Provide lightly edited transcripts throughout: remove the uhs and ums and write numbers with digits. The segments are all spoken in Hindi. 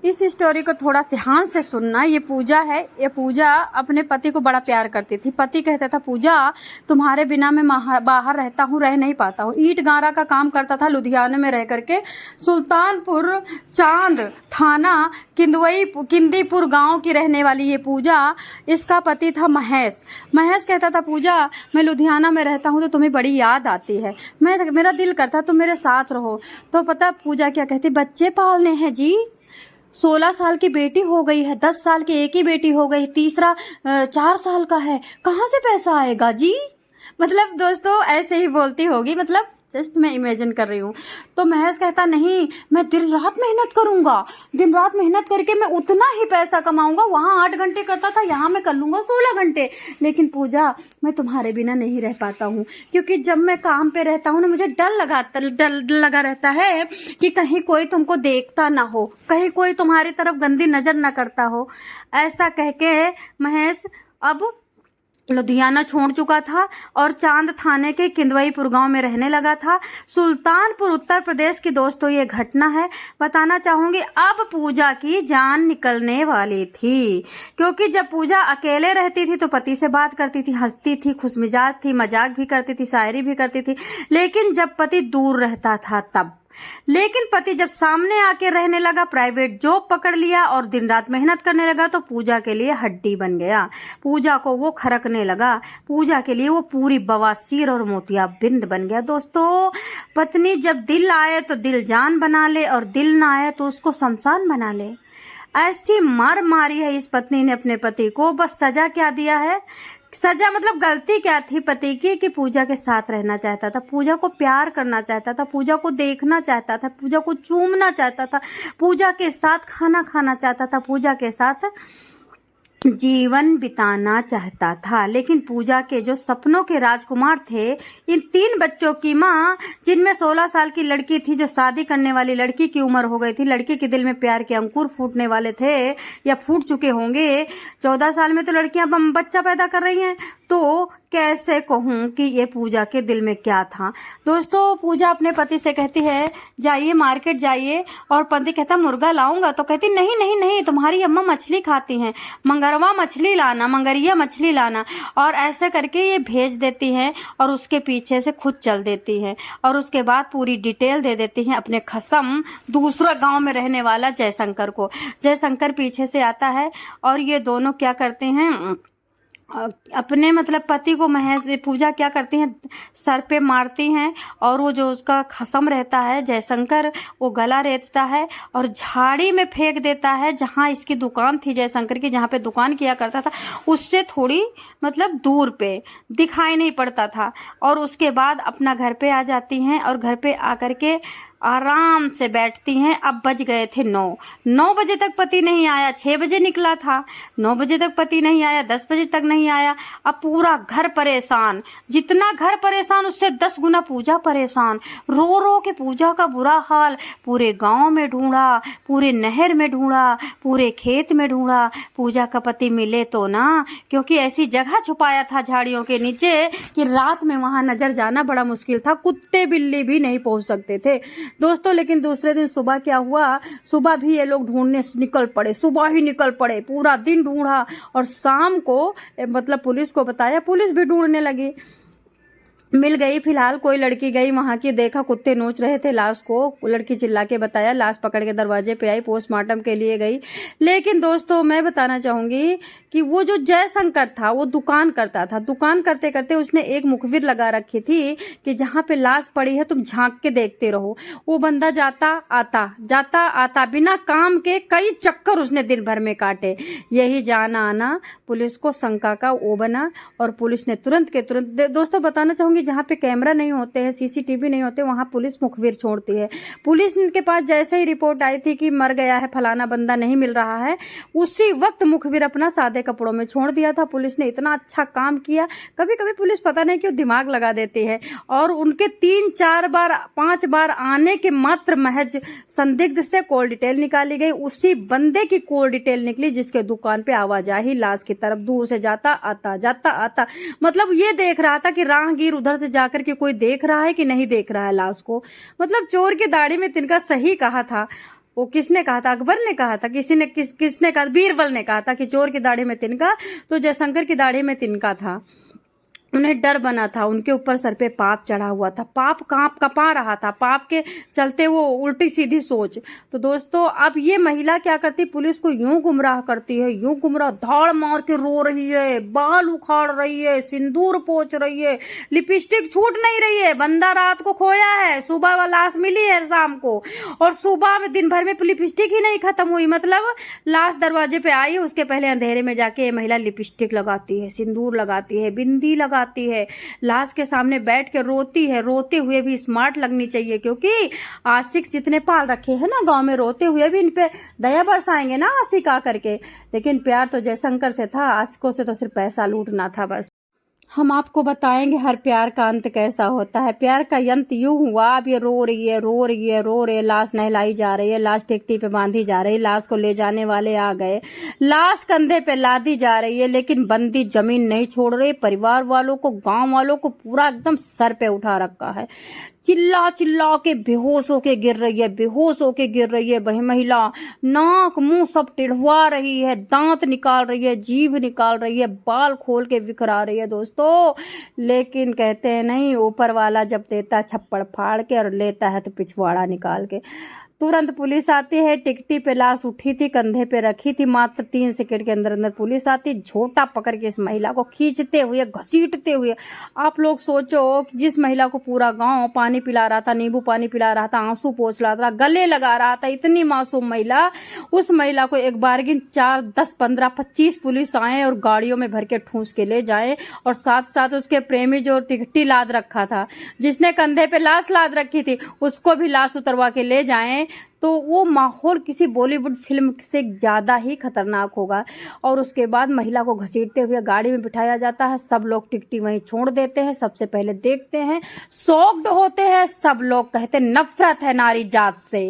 इस स्टोरी को थोड़ा ध्यान से सुनना। ये पूजा है। ये पूजा अपने पति को बड़ा प्यार करती थी। पति कहता था, पूजा तुम्हारे बिना मैं बाहर रहता हूँ, रह नहीं पाता हूँ। ईंट गारा का काम करता था लुधियाना में रह करके। सुल्तानपुर चांद थाना किंदीपुर गांव की रहने वाली ये पूजा, इसका पति था महेश। महेश कहता था, पूजा मैं लुधियाना में रहता हूँ तो तुम्हें बड़ी याद आती है, मेरा दिल करता तुम मेरे साथ रहो। तो पता पूजा क्या कहती, बच्चे पालने हैं जी, 16 साल की बेटी हो गई है, 10 साल की एक ही बेटी हो गई, तीसरा 4 साल का है, कहाँ से पैसा आएगा जी। मतलब दोस्तों ऐसे ही बोलती होगी, मतलब जस्ट मैं इमेजिन कर रही हूँ। तो महेश कहता, नहीं मैं दिन रात मेहनत करूंगा, दिन रात मेहनत करके मैं उतना ही पैसा कमाऊंगा। वहां 8 घंटे करता था, यहाँ मैं कर लूंगा 16 घंटे। लेकिन पूजा मैं तुम्हारे बिना नहीं रह पाता हूँ, क्योंकि जब मैं काम पे रहता हूँ ना, मुझे डर लगा रहता है कि कहीं कोई तुमको देखता ना हो, कहीं कोई तुम्हारी तरफ गंदी नजर ना करता हो। ऐसा कह के महेश अब लुधियाना छोड़ चुका था और चांद थाने के किंदवईपुर गांव में रहने लगा था। सुल्तानपुर उत्तर प्रदेश की दोस्तों ये घटना है। बताना चाहूंगी, अब पूजा की जान निकलने वाली थी, क्योंकि जब पूजा अकेले रहती थी तो पति से बात करती थी, हंसती थी, खुशमिजाज थी, मजाक भी करती थी, शायरी भी करती थी। लेकिन जब पति दूर रहता था तब, लेकिन पति जब सामने आके रहने लगा, प्राइवेट जॉब पकड़ लिया और दिन रात मेहनत करने लगा, तो पूजा के लिए हड्डी बन गया। पूजा को वो खरकने लगा, पूजा के लिए वो पूरी बवासीर और मोतियाबिंद बन गया। दोस्तों पत्नी जब दिल आए तो दिल जान बना ले, और दिल ना आए तो उसको शमशान बना ले। ऐसी मार मारी है इस पत्नी ने अपने पति को। बस सजा क्या दिया है, सजा मतलब गलती क्या थी पति की, कि पूजा के साथ रहना चाहता था, पूजा को प्यार करना चाहता था, पूजा को देखना चाहता था, पूजा को चूमना चाहता था, पूजा के साथ खाना खाना चाहता था, पूजा के साथ जीवन बिताना चाहता था। लेकिन पूजा के जो सपनों के राजकुमार थे, इन 3 बच्चों की माँ, जिनमें 16 साल की लड़की थी जो शादी करने वाली लड़की की उम्र हो गई थी, लड़की के दिल में प्यार के अंकुर फूटने वाले थे या फूट चुके होंगे। 14 साल में तो लड़कियां बच्चा पैदा कर रही हैं, तो कैसे कहूं कि ये पूजा के दिल में क्या था। दोस्तों पूजा अपने पति से कहती है, जाइए मार्केट जाइए, और पति कहता मुर्गा लाऊंगा, तो कहती नहीं नहीं नहीं, तुम्हारी अम्मा मछली खाती हैं, मंगरवा मछली लाना, मंगरिया मछली लाना। और ऐसे करके ये भेज देती हैं और उसके पीछे से खुद चल देती है, और उसके बाद पूरी डिटेल दे देती हैं अपने खसम दूसरा गांव में रहने वाला जयशंकर को। जयशंकर पीछे से आता है और ये दोनों क्या करते हैं, अपने मतलब पति को महेश पूजा क्या करती हैं, सर पे मारती हैं, और वो जो उसका खसम रहता है जयशंकर, वो गला रेतता है और झाड़ी में फेंक देता है, जहां इसकी दुकान थी जयशंकर की, जहां पे दुकान किया करता था, उससे थोड़ी मतलब दूर पे, दिखाई नहीं पड़ता था। और उसके बाद अपना घर पे आ जाती हैं, और घर पे आकर के आराम से बैठती हैं। अब बज गए थे 9 बजे तक पति नहीं आया, 6 बजे निकला था, 9 बजे तक पति नहीं आया, 10 बजे तक नहीं आया। अब पूरा घर परेशान, जितना घर परेशान उससे 10 गुना पूजा परेशान। रो रो के पूजा का बुरा हाल, पूरे गांव में ढूंढा, पूरे नहर में ढूंढा, पूरे खेत में ढूंढा, पूजा का पति मिले तो ना, क्योंकि ऐसी जगह छुपाया था झाड़ियों के नीचे कि रात में वहां नजर जाना बड़ा मुश्किल था, कुत्ते बिल्ली भी नहीं पहुंच सकते थे दोस्तों। लेकिन दूसरे दिन सुबह क्या हुआ, सुबह भी ये लोग ढूंढने निकल पड़े, सुबह ही निकल पड़े, पूरा दिन ढूंढा, और शाम को मतलब पुलिस को बताया, पुलिस भी ढूंढने लगी, मिल गई। फिलहाल कोई लड़की गई वहां की, देखा कुत्ते नोच रहे थे लाश को, लड़की चिल्ला के बताया, लाश पकड़ के दरवाजे पे आई, पोस्टमार्टम के लिए गई। लेकिन दोस्तों मैं बताना चाहूंगी कि वो जो जयशंकर था वो दुकान करता था, दुकान करते करते उसने एक मुखबिर लगा रखी थी कि जहां पे लाश पड़ी है तुम झांक के देखते रहो। वो बंदा जाता आता बिना काम के कई चक्कर उसने दिन भर में काटे। यही जाना आना पुलिस को शंका का वो बना, और पुलिस ने तुरंत के तुरंत, दोस्तों बताना चाहूंगी जहां पे कैमरा नहीं होते हैं, सीसीटीवी नहीं होते, वहां पुलिस मुखबिर छोड़ती है। पुलिस के पास जैसे ही रिपोर्ट आई थी कि मर गया है फलाना बंदा, नहीं मिल रहा है, उसी वक्त मुखबिर अपना सादे कपड़ों में छोड़ दिया था। पुलिस ने इतना अच्छा काम किया। कभी कभी पुलिस पता नहीं क्यों दिमाग लगा देती है, और उनके 3-4 बार 5 बार आने के मात्र महज संदिग्ध से कॉल डिटेल निकाली गई। उसी बंदे की कॉल डिटेल निकली जिसके दुकान पे आवाजाही लाश की तरफ दूर से जाता आता, मतलब ये देख रहा था कि राहगीर उधर से जाकर के कोई देख रहा है कि नहीं देख रहा है लाश को। मतलब चोर की दाढ़ी में तिनका सही कहा था। वो किसने कहा था, अकबर ने कहा था, किसने कहा, बीरबल ने कहा था कि चोर की दाढ़ी में तिनका, तो जयशंकर की दाढ़ी में तिनका था। उन्हें डर बना था, उनके ऊपर सर पे पाप चढ़ा हुआ था, पाप कपा रहा था, पाप के चलते वो उल्टी सीधी सोच। तो दोस्तों अब ये महिला क्या करती, पुलिस को यूं गुमराह करती है, यूं गुमराह, धाड़ मार के रो रही है, बाल उखाड़ रही है, सिंदूर पोंछ रही है, लिपस्टिक छूट नहीं रही है। बंदा रात को खोया है, सुबह लाश मिली है शाम को, और सुबह में दिन भर में लिपस्टिक ही नहीं खत्म हुई, मतलब लाश दरवाजे पे आई, उसके पहले अंधेरे में जाके महिला लिपस्टिक लगाती है, सिंदूर लगाती है, बिंदी लगाती है, लाश के सामने बैठ के रोती है। रोते हुए भी स्मार्ट लगनी चाहिए, क्योंकि आशिक जितने पाल रखे हैं ना गांव में, रोते हुए भी इन पे दया बरसाएंगे ना आशिक आकर के। लेकिन प्यार तो जयशंकर से था, आशिकों से तो सिर्फ पैसा लूटना था बस। हम आपको बताएंगे हर प्यार का अंत कैसा होता है। प्यार का अंत यूं हुआ, अब ये रो रही है, रो रही है, रो रही है, लाश नहलाई जा रही है, लाश टिकटी पे बांधी जा रही है, लाश को ले जाने वाले आ गए, लाश कंधे पे लादी जा रही है, लेकिन बंदी जमीन नहीं छोड़ रही। परिवार वालों को, गांव वालों को पूरा एकदम सर पे उठा रखा है। चिल्ला चिल्ला के बेहोश होके गिर रही है, बेहोश होके गिर रही है वही महिला, नाक मुंह सब टिढ़वा रही है, दांत निकाल रही है, जीभ निकाल रही है, बाल खोल के बिखरा रही है दोस्तों। लेकिन कहते हैं नहीं, ऊपर वाला जब देता छप्पड़ फाड़ के और लेता है तो पिछवाड़ा निकाल के। तुरंत पुलिस आती है, टिकटी पे लाश उठी थी, कंधे पे रखी थी, मात्र 3 सेकंड के अंदर अंदर पुलिस आती, झोटा पकड़ के इस महिला को खींचते हुए, घसीटते हुए। आप लोग सोचो कि जिस महिला को पूरा गांव पानी पिला रहा था, नींबू पानी पिला रहा था, आंसू पोंछ रहा था, गले लगा रहा था, इतनी मासूम महिला, उस महिला को एक बारगिन 4, 10, 15, 25 पुलिस आए और गाड़ियों में भर के ठूंस के ले जाए, और साथ साथ उसके प्रेमी जो टिकटी लाद रखा था, जिसने कंधे पे लाश लाद रखी थी, उसको भी लाश उतरवा के ले जाए, तो वो माहौल किसी बॉलीवुड फिल्म से ज्यादा ही खतरनाक होगा। और उसके बाद महिला को घसीटते हुए गाड़ी में बिठाया जाता है, सब लोग टिकटी वहीं छोड़ देते हैं, सबसे पहले देखते हैं, शॉक्ड होते हैं, सब लोग कहते हैं नफरत है नारी जात से,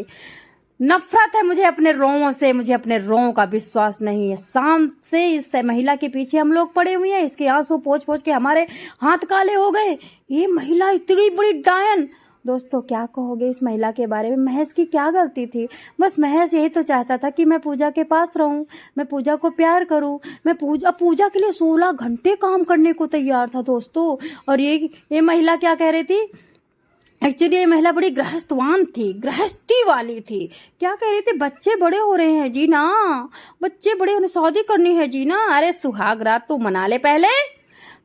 नफरत है मुझे अपने रोंवों से, मुझे अपने रोंवों का विश्वास नहीं है। शाम से इस महिला के पीछे हम लोग पड़े हुए हैं, इसके आंसू पोंछ पोंछ के हमारे हाथ काले हो गए। ये महिला इतनी बड़ी डायन। दोस्तों क्या कहोगे इस महिला के बारे में? महेश की क्या गलती थी? बस महेश यही तो चाहता था कि मैं पूजा के पास रहूं, मैं पूजा को प्यार करूं, मैं पूजा के लिए 16 घंटे काम करने को तैयार था दोस्तों। और ये महिला क्या कह रही थी? एक्चुअली ये महिला बड़ी गृहस्थवान थी, गृहस्थी वाली थी। क्या कह रही थी? बच्चे बड़े हो रहे हैं जी ना, बच्चे बड़े होने, शादी करनी है जी ना। अरे सुहाग रात तू मना ले पहले।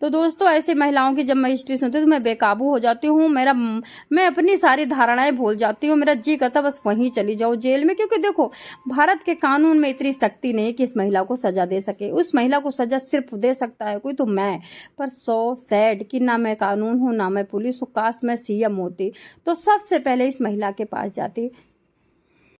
तो दोस्तों ऐसे महिलाओं की जब मैं हिस्ट्री सुनती हूँ तो मैं बेकाबू हो जाती हूँ, मैं अपनी सारी धारणाएं भूल जाती हूँ। मेरा जी करता बस वहीं चली जाऊँ जेल में, क्योंकि देखो भारत के कानून में इतनी शक्ति नहीं कि इस महिला को सजा दे सके। उस महिला को सजा सिर्फ दे सकता है कोई, तो मैं। पर सो सैड कि ना मैं कानून हूँ, ना मैं पुलिस हूँ। काश मैं सीएम होती तो सबसे पहले इस महिला के पास जाती